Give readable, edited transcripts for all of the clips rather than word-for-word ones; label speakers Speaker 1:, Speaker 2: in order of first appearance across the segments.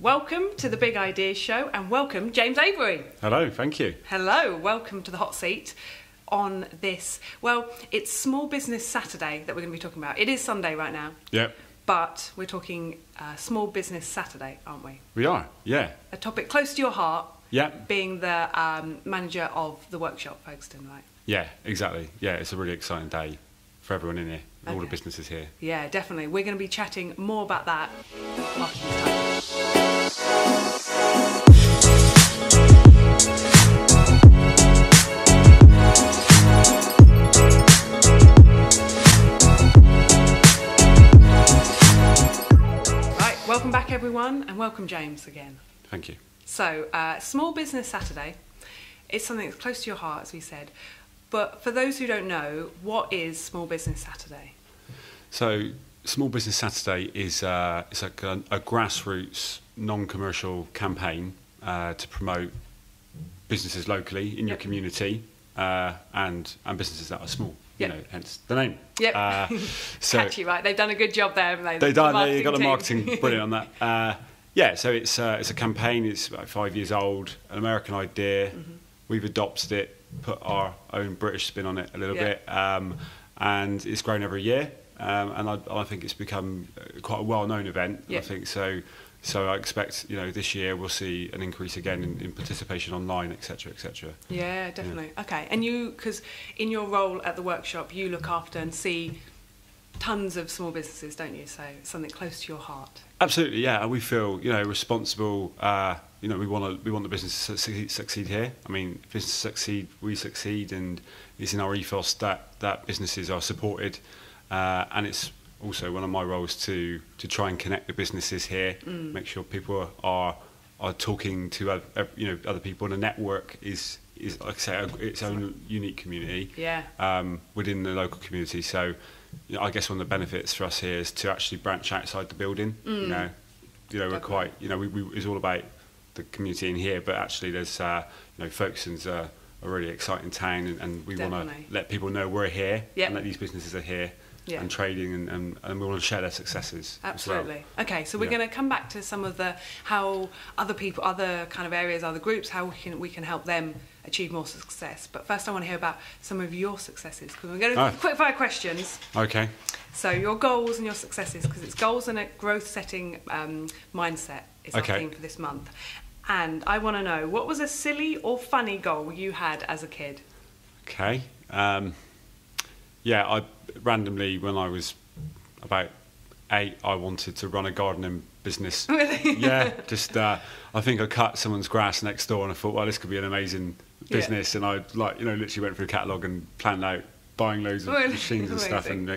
Speaker 1: Welcome to the Big Ideas Show, and welcome James Avery.
Speaker 2: Hello, thank you.
Speaker 1: Hello, welcome to the hot seat on this. Well, it's Small Business Saturday that we're going to be talking about. It is Sunday right now.
Speaker 2: Yep.
Speaker 1: But we're talking Small Business Saturday, aren't we?
Speaker 2: We are, yeah.
Speaker 1: A topic close to your heart.
Speaker 2: Yep.
Speaker 1: Being the manager of the Workshop Folkestone, right?
Speaker 2: Yeah, exactly. Yeah, it's a really exciting day for everyone in here, all the businesses here.
Speaker 1: Yeah, definitely. We're going to be chatting more about that after this time. Right, welcome back everyone, and welcome James again.
Speaker 2: Thank you.
Speaker 1: So, Small Business Saturday is something that's close to your heart, as we said. But for those who don't know, what is Small Business Saturday?
Speaker 2: So, Small Business Saturday is it's like a grassroots, non-commercial campaign to promote businesses locally in your community and businesses that are small. You know, hence the name.
Speaker 1: Yep.
Speaker 2: So
Speaker 1: catchy, right? They've done a good job there, haven't they?
Speaker 2: They've done. They got the marketing brilliant on that. Yeah, so it's a campaign. It's about 5 years old. An American idea. Mm-hmm. We've adopted it, put our own British spin on it a little bit, and it's grown every year. And I think it's become quite a well-known event. I think so. So I expect, this year we'll see an increase again in participation online, etc., etc.
Speaker 1: Yeah, definitely. Yeah. Okay, and because in your role at the workshop, you look after and see tons of small businesses, don't you? So it's something close to your heart. Absolutely,
Speaker 2: yeah. We feel, responsible. We want the business to succeed here. I mean, if business succeed, we succeed, and it's in our ethos that businesses are supported, and it's also one of my roles to try and connect the businesses here, make sure people are talking to other people, and a network is like I say its own unique community within the local community. So I guess one of the benefits for us here is to actually branch outside the building. We're quite it's all about the community in here, but actually there's Folkestone's a really exciting town, and we want to let people know we're here and that these businesses are here. Yeah. And trading, and we want to share their successes.
Speaker 1: Absolutely.
Speaker 2: As
Speaker 1: well. Okay, so we're going to come back to some of how other people, other kind of areas, other groups, how we can help them achieve more success. But first, I want to hear about some of your successes, because we're going to quick fire questions.
Speaker 2: Okay.
Speaker 1: So your goals and your successes, because it's goals and a growth setting mindset is our theme for this month. And I want to know, what was a silly or funny goal you had as a kid?
Speaker 2: Okay. I randomly, when I was about 8, I wanted to run a gardening business.
Speaker 1: Really?
Speaker 2: Yeah, just I think I cut someone's grass next door, and I thought, well, this could be an amazing business. And I literally went through a catalogue and planned out buying loads of machines and stuff. And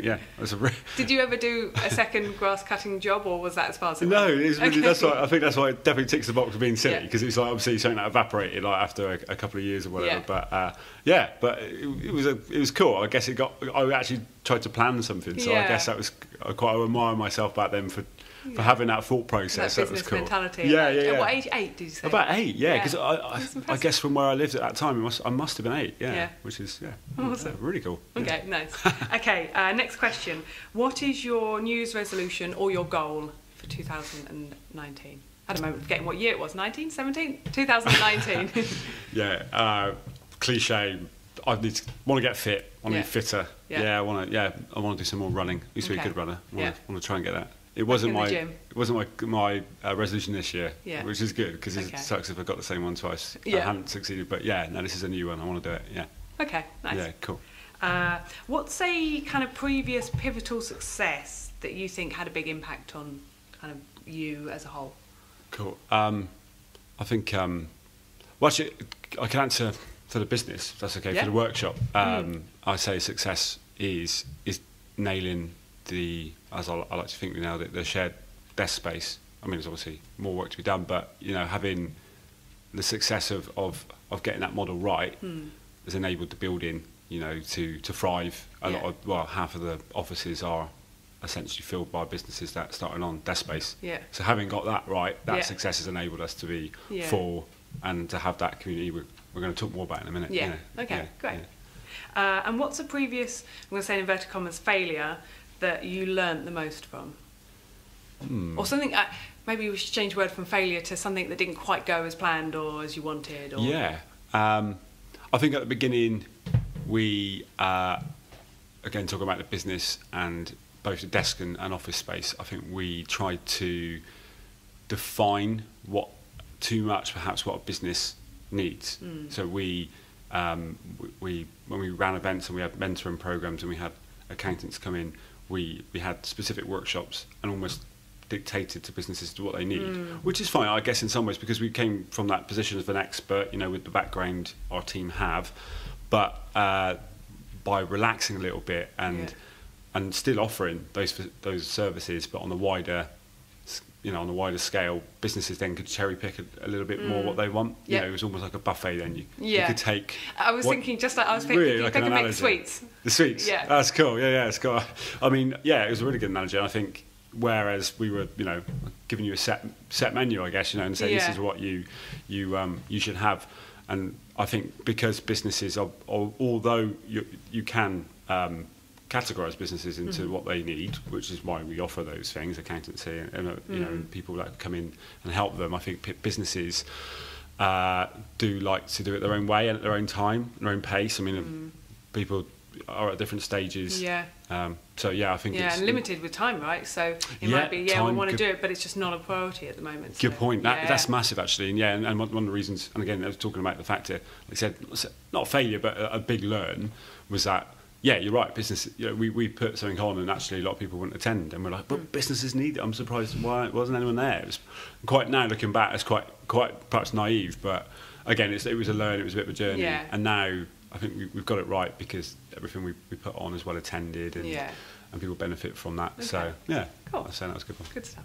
Speaker 1: Did you ever do a second grass cutting job, or was that as far as it went?
Speaker 2: No, it's really, I think that's why it definitely ticks the box of being silly, because it's like obviously something that evaporated after a couple of years or whatever. Yeah. But it was cool. I guess I actually tried to plan something, so I guess that was I quite admire myself back then for having that thought process.
Speaker 1: That
Speaker 2: was cool.
Speaker 1: Mentality.
Speaker 2: Yeah.
Speaker 1: At what age? 8, did you say?
Speaker 2: About 8, because I guess from where I lived at that time, I must have been 8, which is
Speaker 1: awesome.
Speaker 2: Really cool.
Speaker 1: Okay, nice. Okay, next question. What is your New Year's resolution or your goal for 2019? I had a moment of forgetting what year it was. 19, 17, 2019.
Speaker 2: Cliche. I want to get fit. I want to be fitter. I want to do some more running. I used to be a good runner. I want to try and get that. It wasn't my resolution this year, which is good, because it sucks if I got the same one twice. I haven't succeeded, but this is a new one. I want to do it. Yeah.
Speaker 1: Okay, nice.
Speaker 2: Yeah, cool.
Speaker 1: What's a kind of previous pivotal success that you think had a big impact on kind of you as a whole?
Speaker 2: Cool. I think actually I can answer for the business, if that's okay. For the workshop, I say success is nailing as I like to think now, the shared desk space. I mean, there's obviously more work to be done, but having the success of getting that model right has enabled the building to thrive. Half of the offices are essentially filled by businesses that started on desk space. So having got that right, that success has enabled us to be full and to have that community we're going to talk more about in a minute.
Speaker 1: Okay, great. And what's a previous, I'm going to say in inverted commas, failure that you learnt the most from? Or something, maybe we should change the word from failure to something that didn't quite go as planned or as you wanted? Or...
Speaker 2: Yeah. I think at the beginning we, again, talking about the business and both the desk and office space, I think we tried to define too much perhaps what a business needs. So when we ran events and we had mentoring programs and we had accountants come in, we had specific workshops and almost dictated to businesses what they need, which is fine, I guess, in some ways, because we came from that position of an expert, with the background our team have, but by relaxing a little bit and still offering those services, but on a wider scale, businesses then could cherry pick a little bit more what they want. It was almost like a buffet. Then you could take.
Speaker 1: I was thinking
Speaker 2: really like
Speaker 1: they could make sweets.
Speaker 2: The sweets.
Speaker 1: Yeah,
Speaker 2: that's cool. Yeah, it's cool. I mean, it was a really good analogy. I think whereas we were, giving you a set menu, I guess, and saying this is what you should have, and I think because businesses are, although you can categorise businesses into what they need, which is why we offer those things, accountancy and people that come in and help them. I think businesses do like to do it their own way and at their own time, their own pace. I mean, people are at different stages. So I think it's
Speaker 1: and limited with time, right? So it might be we want to do it, but it's just not a priority at the moment.
Speaker 2: Good point. That's massive, actually. And one of the reasons, and again, I was talking about the fact that, like I said, not a failure, but a big learn was that. Yeah, you're right. Business. We put something on, and actually a lot of people wouldn't attend, and we're like, but businesses need it. I'm surprised why wasn't anyone there. It was quite, now looking back, it's quite perhaps naive, but again, it was a learn. It was a bit of a journey, and now I think we've got it right because everything we put on is well attended, and people benefit from that. Okay. So
Speaker 1: cool.
Speaker 2: I'd say that was a good one.
Speaker 1: Good stuff.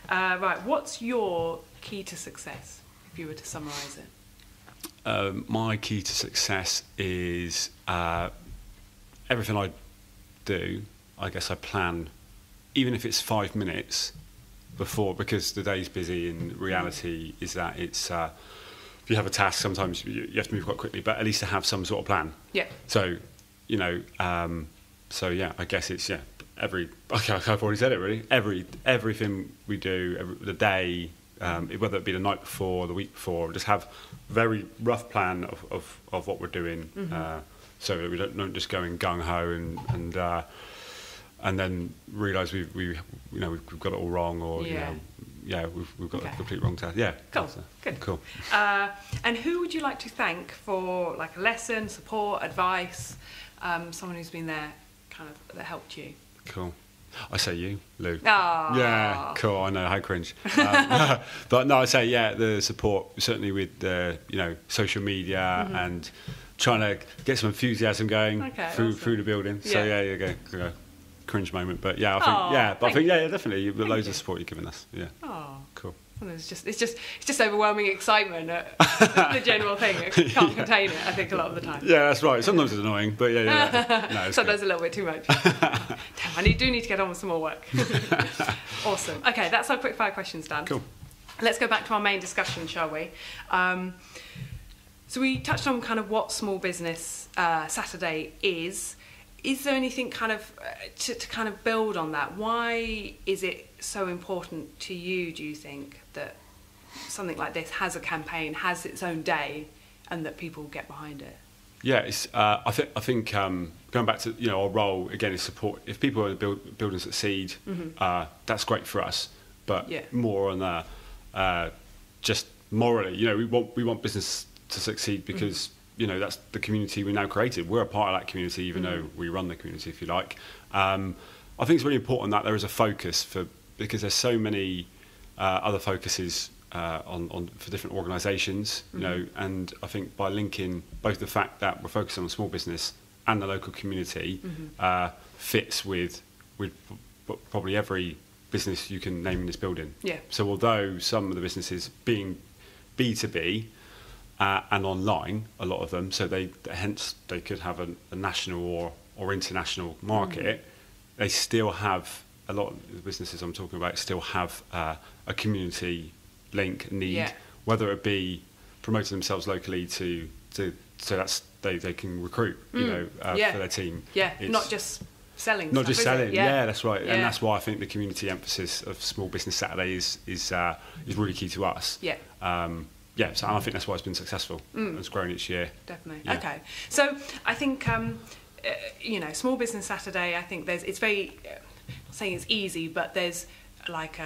Speaker 1: Right, what's your key to success if you were to summarise it?
Speaker 2: My key to success is. Everything I do, I guess I plan, even if it's 5 minutes before, because the day's busy, and reality is that it's, if you have a task, sometimes you have to move quite quickly, but at least to have some sort of plan.
Speaker 1: Yeah.
Speaker 2: So, I guess it's, I've already said it really, everything we do, the day, whether it be the night before, the week before, just have a very rough plan of what we're doing, so that we don't just go in gung ho and then realise we've got it all wrong, or we've got the complete wrong task. Yeah.
Speaker 1: Cool. Good.
Speaker 2: Cool.
Speaker 1: And who would you like to thank for like a lesson, support, advice? Someone who's been there, kind of that helped you.
Speaker 2: Cool. I say you, Lou.
Speaker 1: Aww.
Speaker 2: Yeah, cool. I know, how cringe. But no, I say the support, certainly with social media and trying to get some enthusiasm going through the building. So go. Cringe moment, but I think definitely loads of support you're giving us. Yeah.
Speaker 1: Oh,
Speaker 2: cool.
Speaker 1: Well, it's just overwhelming excitement at the general thing. It can't contain it, I think, a lot of the time.
Speaker 2: Yeah, that's right. Sometimes it's annoying, but no, it's
Speaker 1: sometimes good. A little bit too much. Damn, I do need to get on with some more work. Awesome. Okay, that's our quick fire questions done.
Speaker 2: Cool.
Speaker 1: Let's go back to our main discussion, shall we? So we touched on kind of what Small Business Saturday is. Is there anything kind of to kind of build on that? Why is it so important to you, do you think, that something like this has a campaign, has its own day, and that people get behind it?
Speaker 2: Yeah, it's, I think going back to our role again is support. If people are building succeed, that's great for us. But more on just morally, we want business to succeed because. That's the community we now created. We're a part of that community, even though we run the community, if you like. I think it's really important that there is a focus because there's so many other focuses for different organisations, and I think by linking both the fact that we're focusing on small business and the local community fits with probably every business you can name in this building.
Speaker 1: Yeah.
Speaker 2: So although some of the businesses being B2B, and online, a lot of them, so they could have a national or international market. They still have, a lot of the businesses I'm talking about still have a community link need, whether it be promoting themselves locally so that's they can recruit, for their team.
Speaker 1: Yeah, not just selling.
Speaker 2: Not just selling. Yeah, that's right.
Speaker 1: Yeah.
Speaker 2: And that's why I think the community emphasis of Small Business Saturday is really key to us.
Speaker 1: Yeah.
Speaker 2: So I think that's why it's been successful. It's grown each year.
Speaker 1: Definitely.
Speaker 2: Yeah.
Speaker 1: Okay. So I think Small Business Saturday. I think it's very. I'm not saying it's easy, but there's like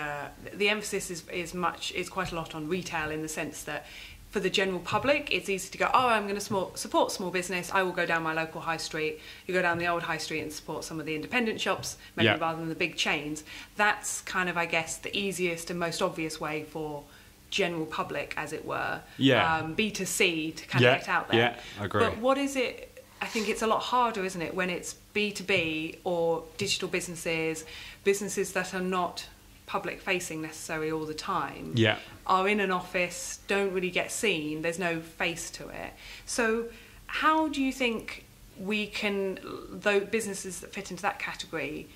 Speaker 1: the emphasis is quite a lot on retail, in the sense that for the general public, it's easy to go, oh, I'm going to support small business. I will go down my local high street. You go down the old high street and support some of the independent shops, maybe rather than the big chains. That's kind of, I guess, the easiest and most obvious way for general public, as it were. B2C to kind of get out there.
Speaker 2: Yeah, I agree.
Speaker 1: But what is it? I think it's a lot harder, isn't it, when it's B2B or digital businesses that are not public facing necessarily all the time, are in an office, don't really get seen, there's no face to it. So how do you think though businesses that fit into that category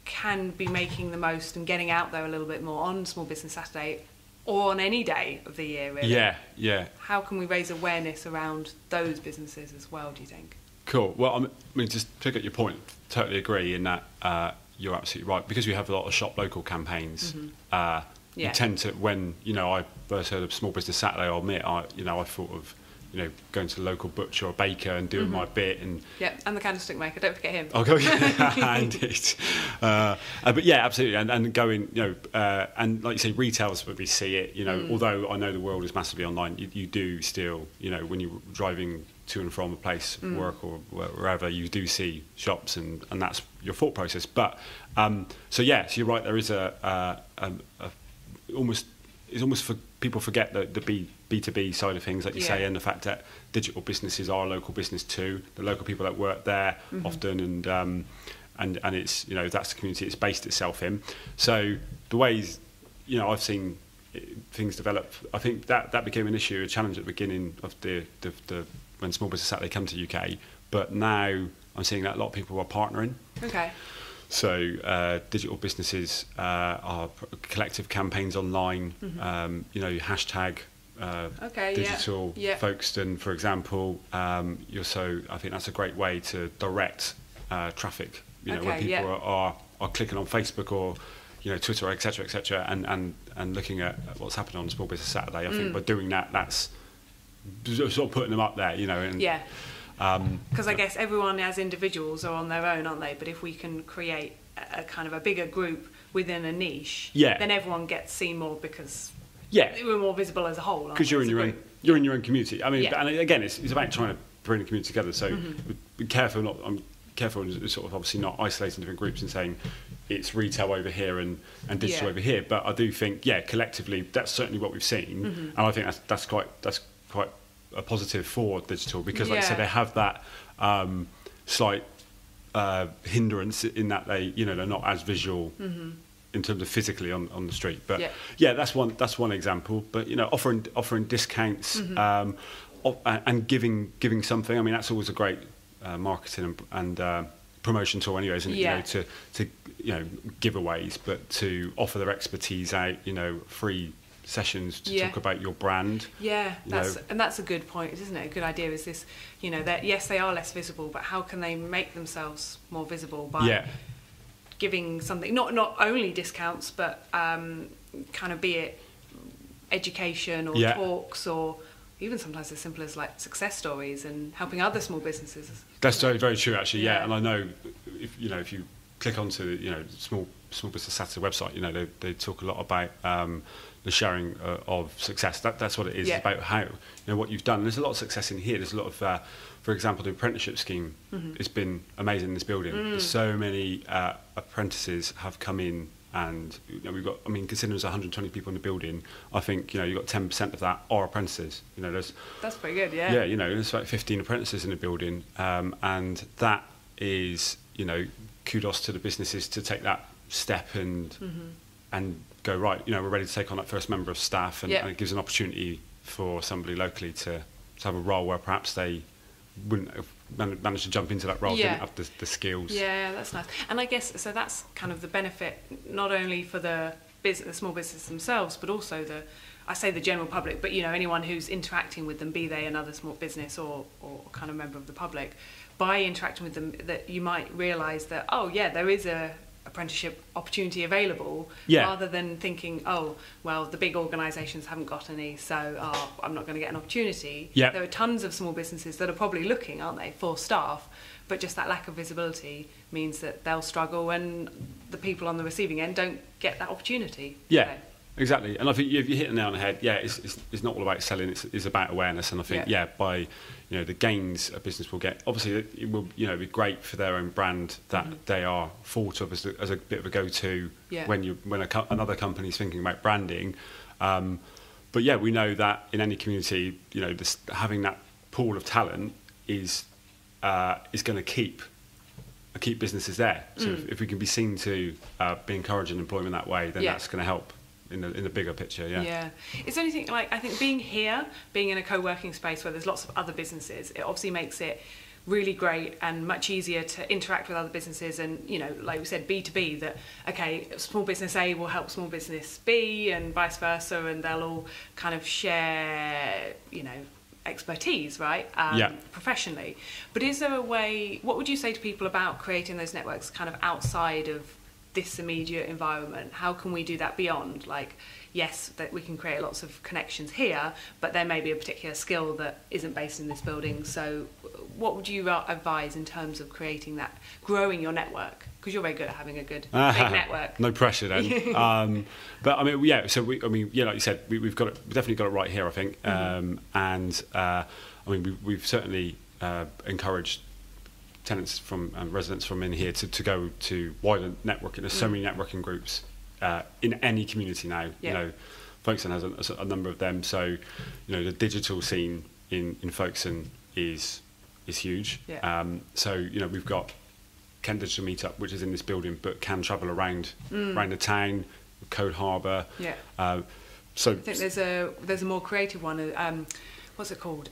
Speaker 1: can be making the most and getting out there a little bit more on Small Business Saturday, or on any day of the year, really? How can we raise awareness around those businesses as well, do you think?
Speaker 2: Cool. Well, I mean, just to pick up your point, totally agree in that you're absolutely right. Because we have a lot of shop local campaigns, you tend to, when, I first heard of Small Business Saturday, I'll admit, I thought of, going to the local butcher or baker and doing my bit. And
Speaker 1: and the candlestick maker, don't forget him.
Speaker 2: Oh, indeed. But yeah, absolutely. And going, and like you say, retail's where we see it, although I know the world is massively online, you do still, when you're driving to and from a place, work or wherever, you do see shops, and that's your thought process. But so you're right. There is it's almost for people forget the B2B side of things, like you say, and the fact that digital businesses are a local business too. The local people that work there often, and it's that's the community it's based itself in. So the ways I've seen things develop, I think that became an issue, a challenge at the beginning of the when Small Business Saturday come to UK, but now I'm seeing that a lot of people are partnering.
Speaker 1: Okay.
Speaker 2: So digital businesses are collective campaigns online, hashtag digital Folkestone, for example. I think that's a great way to direct traffic, when people are clicking on Facebook or Twitter, etc., and looking at what's happening on Small Business Saturday. I think by doing that, that's sort of putting them up there, because
Speaker 1: I guess everyone as individuals are on their own, aren't they? But if we can create a kind of a bigger group within a niche, then everyone gets seen more, because we're more visible as a whole.
Speaker 2: Because you're in your own community. I mean, and again, it's about trying to bring the community together. So be careful. I'm careful, sort of obviously not isolating different groups and saying it's retail over here and digital over here. But I do think collectively that's certainly what we've seen, and I think that's quite a positive for digital, because like I said, they have that slight hindrance in that they're not as visual in terms of physically on the street. But that's one example. But offering discounts and giving something. I mean, that's always a great marketing and promotion tool anyway, isn't it? To giveaways, but to offer their expertise out, free sessions to talk about your brand. That's a good point, isn't it? A good idea is this, that yes, they are less visible, but how can they make themselves more visible by giving something, not only discounts, but kind of, be it education or talks, or even sometimes as simple as like success stories and helping other small businesses. That's very, very true, actually. And I know if you click onto Small Business Saturday website, they talk a lot about the sharing of success. That's what it is. It's about how what you've done. And there's a lot of success in here. There's a lot of, for example, the apprenticeship scheme. It's been amazing in this building. There's so many apprentices have come in, and we've got. I mean, considering there's 120 people in the building, I think you've got 10% of that are apprentices.
Speaker 1: That's pretty good. Yeah.
Speaker 2: Yeah, there's about 15 apprentices in the building, and that is kudos to the businesses to take that step and go, right, we're ready to take on that first member of staff, and it gives an opportunity for somebody locally to have a role where perhaps they wouldn't have managed to jump into that role, didn't have the skills.
Speaker 1: Yeah, that's nice. And I guess, so that's kind of the benefit, not only for the small business themselves, but also I say the general public, but anyone who's interacting with them, be they another small business or kind of member of the public. by interacting with them, that you might realise that, oh yeah, there is a apprenticeship opportunity available, rather than thinking, oh well, the big organisations haven't got any, so I'm not going to get an opportunity. There are tons of small businesses that are probably looking, aren't they, for staff, but just that lack of visibility means that they'll struggle, and the people on the receiving end don't get that opportunity.
Speaker 2: Exactly, and I think you hit the nail on the head. It's not all about selling; it's about awareness. And I think by the gains a business will get, obviously it will be great for their own brand that they are thought of as a bit of a go-to when another company is thinking about branding. But we know that in any community, having that pool of talent is going to keep businesses there. So if we can be seen to be encouraging employment that way, then that's going to help in the bigger picture.
Speaker 1: Is there anything, like, I think being in a co-working space where there's lots of other businesses, it obviously makes it really great and much easier to interact with other businesses, and like we said, B2B, that small business A will help small business B and vice versa, and they'll all kind of share expertise, right? Professionally. But is there a way, what would you say to people about creating those networks kind of outside of this immediate environment? How can we do that beyond, like, yes, that we can create lots of connections here, but there may be a particular skill that isn't based in this building? So what would you advise in terms of creating that, growing your network? Because you're very good at having a good big network.
Speaker 2: No pressure then. But I mean, so like you said, we've definitely got it right here, I think. I mean, we've certainly encouraged tenants and residents from in here to go to wider networking. There's so many networking groups in any community now. Folkestone has a number of them. So the digital scene in Folkestone is huge. So we've got Kent Digital Meetup, which is in this building, but can travel around the town, Code Harbour. So I
Speaker 1: think there's a more creative one. What's it called?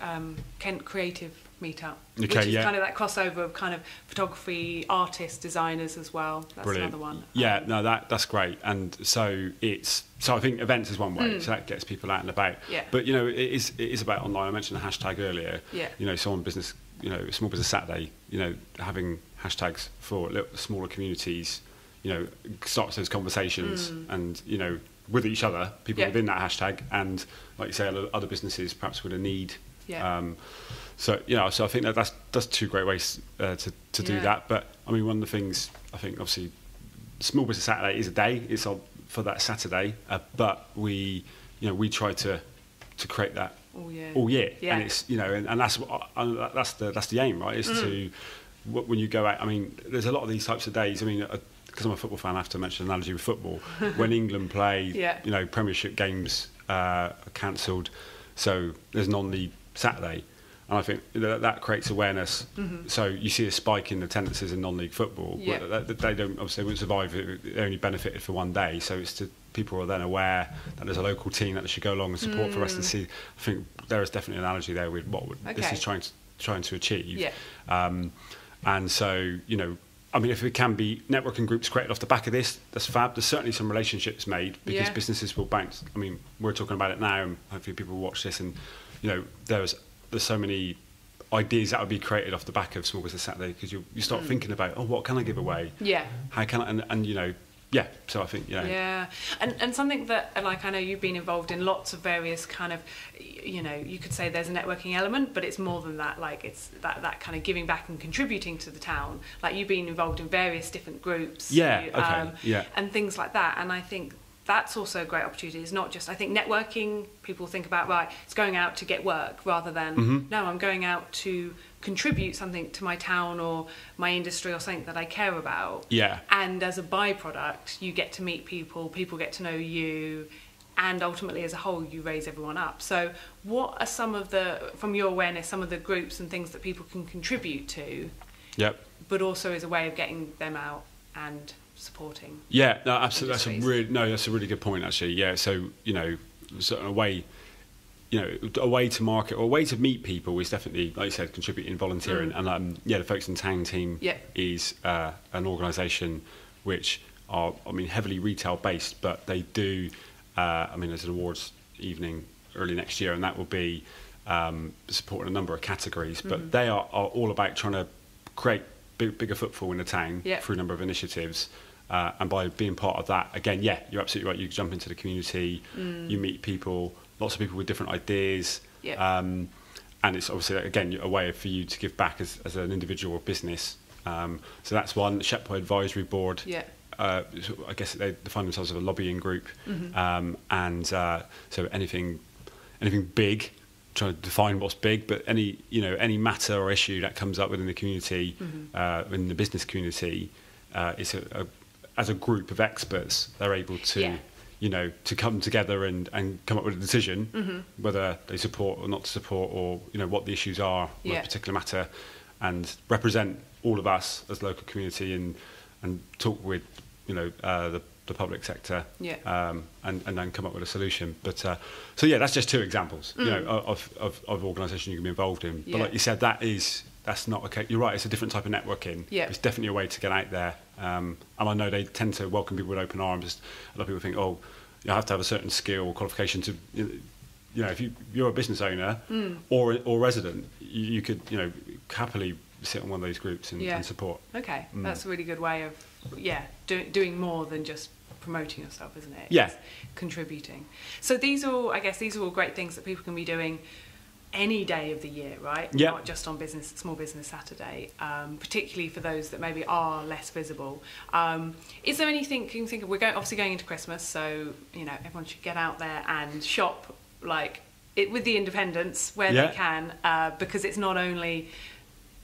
Speaker 1: Kent Creative Meetup, which is kind of that crossover of kind of photography, artists, designers as well. That's
Speaker 2: brilliant.
Speaker 1: Another one.
Speaker 2: That's great. And so I think events is one way, so that gets people out and about. But it is about online. I mentioned the hashtag earlier. Small business Saturday. Having hashtags for smaller communities. Starts those conversations and with each other, people within that hashtag, and like you say, other businesses perhaps with a need. So I think that's two great ways to do that. But I mean, one of the things I think, obviously, Small Business Saturday is a day. It's on for that Saturday, but we try to create that all year. And it's and that's the aim, right? Is to when you go out. I mean, there's a lot of these types of days. I mean, because I'm a football fan, I have to mention an analogy with football. When England play, Premiership games are cancelled, so there's non-league Saturday. And I think that creates awareness. So you see a spike in attendances in non-league football, but they won't survive. They only benefited for one day. So it's people are then aware that there's a local team that they should go along and support for the rest of the season. I think there is definitely an analogy there with what this is trying to achieve. And so I mean, if it can be networking groups created off the back of this, that's fab. There's certainly some relationships made because businesses will bounce. I mean, we're talking about it now, and hopefully people will watch this, and there's so many ideas that would be created off the back of Small Business Saturday, because you start thinking about, what can I give away? How can I, and so I think
Speaker 1: and something that, like, I know you've been involved in lots of various kind of, you could say there's a networking element, but it's more than that. Like, it's that kind of giving back and contributing to the town. Like, you've been involved in various different groups and things like that, and I think that's also a great opportunity. It's not just, I think networking, people think about, right, it's going out to get work, rather than, no, I'm going out to contribute something to my town or my industry or something that I care about. And as a byproduct, you get to meet people get to know you, and ultimately as a whole, you raise everyone up. So what are some of from your awareness, some of the groups and things that people can contribute to, but also as a way of getting them out and supporting?
Speaker 2: Absolutely. That's a really good point, actually. So sort of a way to market or a way to meet people is definitely, like you said, contributing, volunteering. And the Folkestone Town team is an organisation which are, I mean, heavily retail based, but they do. There's an awards evening early next year, and that will be supporting a number of categories. But they are all about trying to create bigger footfall in the town through a number of initiatives. And by being part of that, again, yeah, you're absolutely right. You jump into the community, you meet people, lots of people with different ideas. And it's obviously, again, a way for you to give back as an individual or business. So that's one. Shepwell Advisory Board. I guess they define themselves as a lobbying group. So anything big, trying to define what's big, but any matter or issue that comes up within the community, in the business community, it's as a group of experts, they're able to to come together and come up with a decision, whether they support or not to support, or what the issues are in a particular matter, and represent all of us as local community and talk with the public sector, and then come up with a solution. But so that's just two examples, of organisation you can be involved in. But like you said, that's not okay. You're right. It's a different type of networking. It's definitely a way to get out there. And I know they tend to welcome people with open arms. A lot of people think, oh, you have to have a certain skill or qualification to, if you're a business owner or resident, you could, happily sit on one of these groups and support.
Speaker 1: Okay, that's a really good way of, doing more than just promoting yourself, isn't it?
Speaker 2: Yeah.
Speaker 1: It's contributing. So these are all great things that people can be doing any day of the year, right? Not just on Small Business Saturday, particularly for those that maybe are less visible. Is there anything you can think of? We're obviously going into Christmas, so everyone should get out there and shop with the independents where they can, because it's not only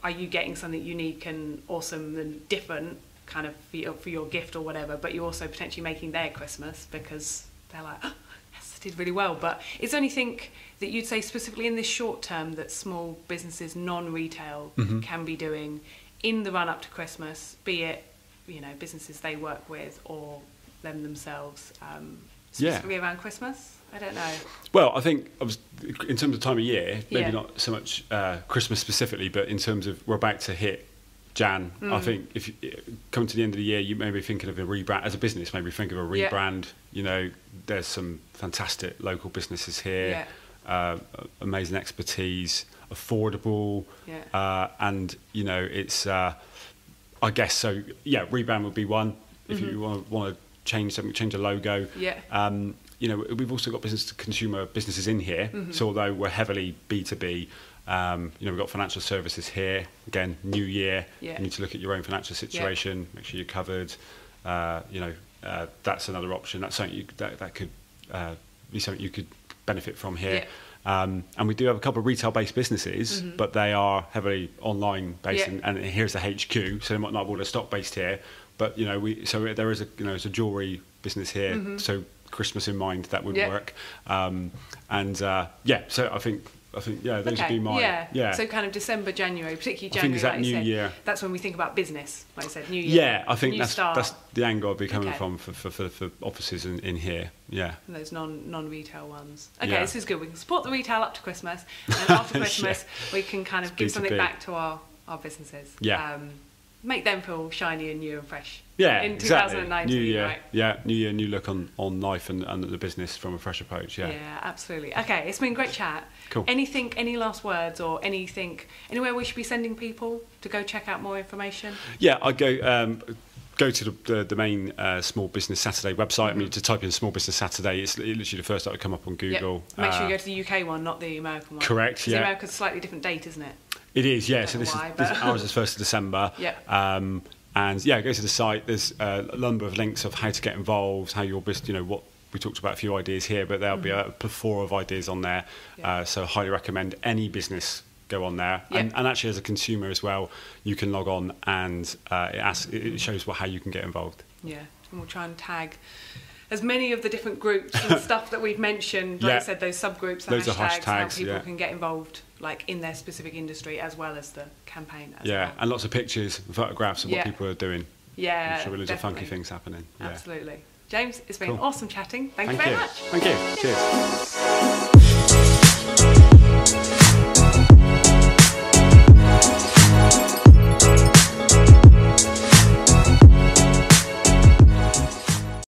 Speaker 1: are you getting something unique and awesome and different kind of for your gift or whatever, but you're also potentially making their Christmas, because they're like, oh, yes, I did really well. But is there anything that you'd say specifically in this short term that small businesses, non-retail, can be doing in the run-up to Christmas, be it businesses they work with or them themselves, specifically around Christmas? I don't know. Well,
Speaker 2: I think in terms of time of year, maybe not so much Christmas specifically, but in terms of we're about to hit Jan. I think if you come to the end of the year, you may be thinking of a rebrand as a business. Maybe think of a rebrand. There's some fantastic local businesses here, amazing expertise, affordable, and it's. I guess so. Yeah, rebrand would be one. If you want to change something, change a logo. We've also got business to consumer businesses in here. So although we're heavily B2B. We've got financial services here. Again, new year. You need to look at your own financial situation. Make sure you're covered. That's another option. That's something that could be something you could benefit from here. And we do have a couple of retail-based businesses, but they are heavily online-based, and here's the HQ. So they might not have all the stock based here, but there is it's a jewellery business here. So Christmas in mind, that would work. So I think those would be my
Speaker 1: So kind of December, January, particularly January.
Speaker 2: I think it's that new year.
Speaker 1: That's when we think about business, like I said, new year.
Speaker 2: Yeah, I think that's the angle I'd be coming from for offices in here. Yeah.
Speaker 1: And those non-retail ones. Okay, this is good. We can support the retail up to Christmas, and then after Christmas we can kind of give something back to our businesses.
Speaker 2: Yeah.
Speaker 1: Make them feel shiny and new and fresh.
Speaker 2: Yeah,
Speaker 1: in
Speaker 2: exactly.
Speaker 1: 2019,
Speaker 2: new year,
Speaker 1: right?
Speaker 2: Yeah, new year, new look on life and the business from a fresh approach. Yeah,
Speaker 1: absolutely. Okay, it's been a great chat.
Speaker 2: Cool.
Speaker 1: Any last words or anywhere we should be sending people to go check out more information?
Speaker 2: Yeah, I'd go to the main Small Business Saturday website. I mean, to type in Small Business Saturday, it's literally the first that would come up on Google.
Speaker 1: Make sure you go to the UK one, not the American one.
Speaker 2: Correct.
Speaker 1: The American's a slightly different date, isn't it?
Speaker 2: It is, yeah. So ours is 1st of December. And go to the site. There's a number of links of how to get involved, how your business, what we talked about, a few ideas here, but there'll be a plethora of ideas on there. So highly recommend any business go on there. And actually, as a consumer as well, you can log on and it shows how you can get involved. Yeah, and we'll try and tag as many of the different groups and stuff that we've mentioned. Like I said, those subgroups, the hashtags, how people can get involved, like in their specific industry, as well as the campaign. And lots of pictures and photographs of what people are doing. I'm sure loads of funky things happening. Absolutely. James, it's been awesome chatting. Thank you very much. Thank you. Cheers.